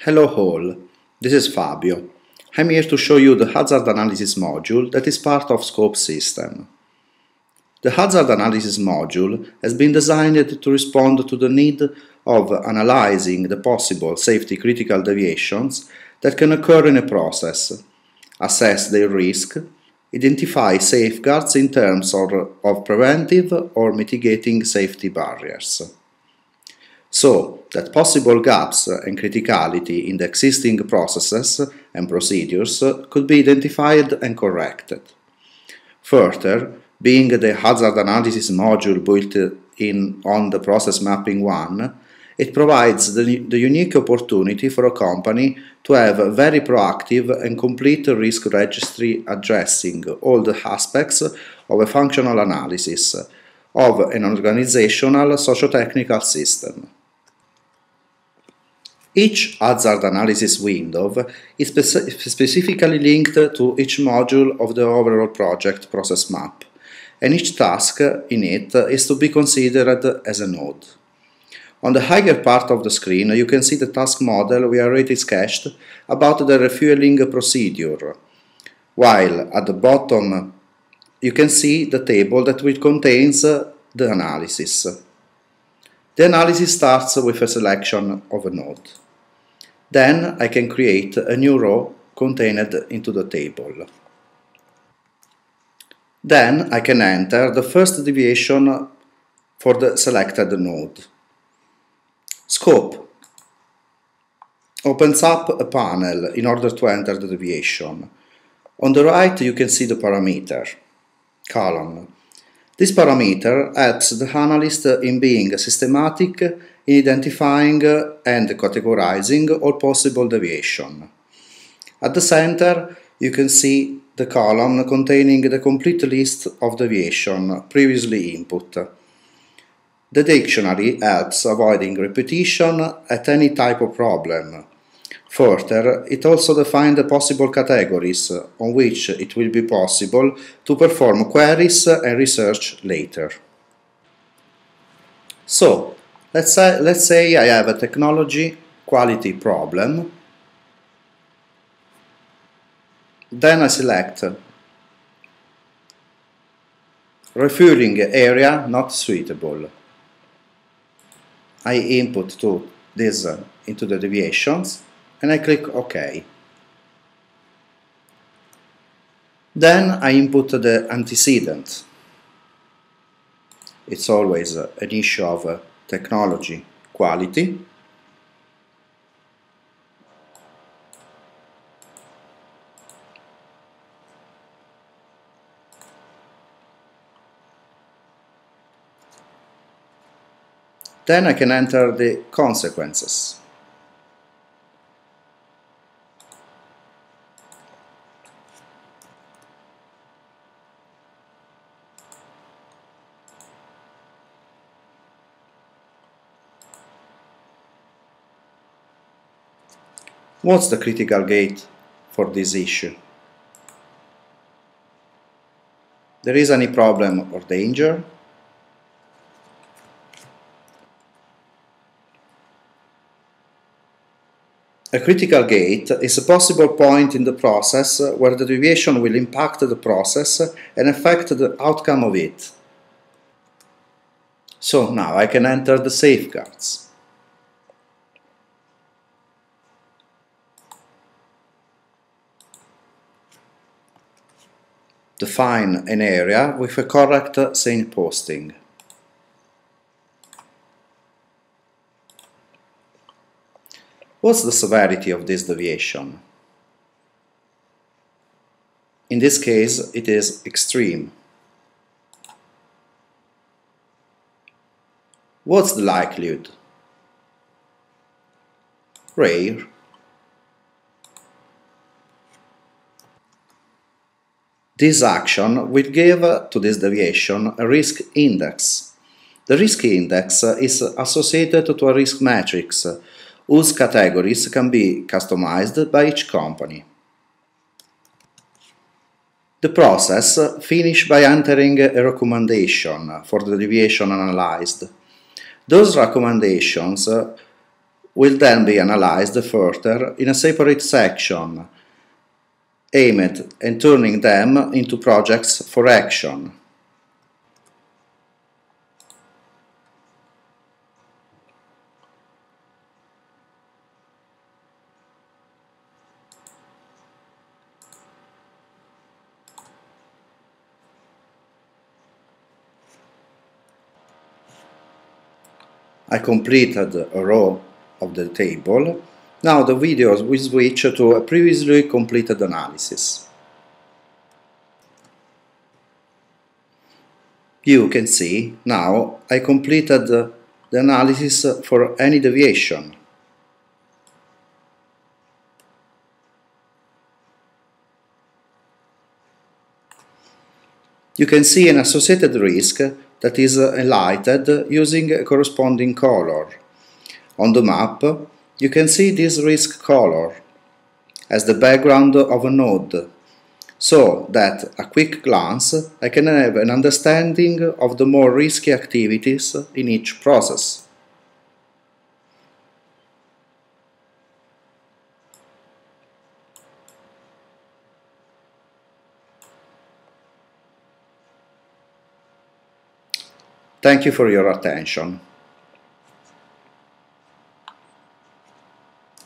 Hello all, this is Fabio. I'm here to show you the hazard analysis module that is part of Scope system. The hazard analysis module has been designed to respond to the need of analyzing the possible safety critical deviations that can occur in a process, assess their risk, identify safeguards in terms of preventive or mitigating safety barriers, so that possible gaps and criticality in the existing processes and procedures could be identified and corrected. Further, being the hazard analysis module built in on the process mapping 1, it provides the unique opportunity for a company to have a very proactive and complete risk registry addressing all the aspects of a functional analysis of an organizational socio-technical system. Each hazard analysis window is specifically linked to each module of the overall project process map, and each task in it is to be considered as a node. On the higher part of the screen you can see the task model we already sketched about the refueling procedure, while at the bottom you can see the table that contains the analysis. The analysis starts with a selection of a node. Then I can create a new row contained into the table. Then I can enter the first deviation for the selected node. Scope opens up a panel in order to enter the deviation. On the right you can see the parameter column. This parameter helps the analyst in being systematic in identifying and categorizing all possible deviation. At the center you can see the column containing the complete list of deviation previously input. The dictionary helps avoiding repetition at any type of problem. Further, it also defines the possible categories on which it will be possible to perform queries and research later. So, let's say I have a technology quality problem. Then I select refueling area not suitable. I input to this into the deviations and I click OK. Then I input the antecedent. It's always an issue of technology quality. Then I can enter the consequences. What's the critical gate for this issue? There is any problem or danger? A critical gate is a possible point in the process where the deviation will impact the process and affect the outcome of it. So now I can enter the safeguards. Define an area with a correct signposting. What's the severity of this deviation? In this case, it is extreme. What's the likelihood? Rare. This action will give to this deviation a risk index. The risk index is associated to a risk matrix whose categories can be customized by each company. The process finishes by entering a recommendation for the deviation analyzed. Those recommendations will then be analyzed further in a separate section, aimed at turning them into projects for action. I completed a row of the table. Now the video will switch to a previously completed analysis. You can see now I completed the analysis for any deviation. You can see an associated risk that is highlighted using a corresponding color. On the map, you can see this risk color as the background of a node, so that at a quick glance I can have an understanding of the more risky activities in each process. Thank you for your attention.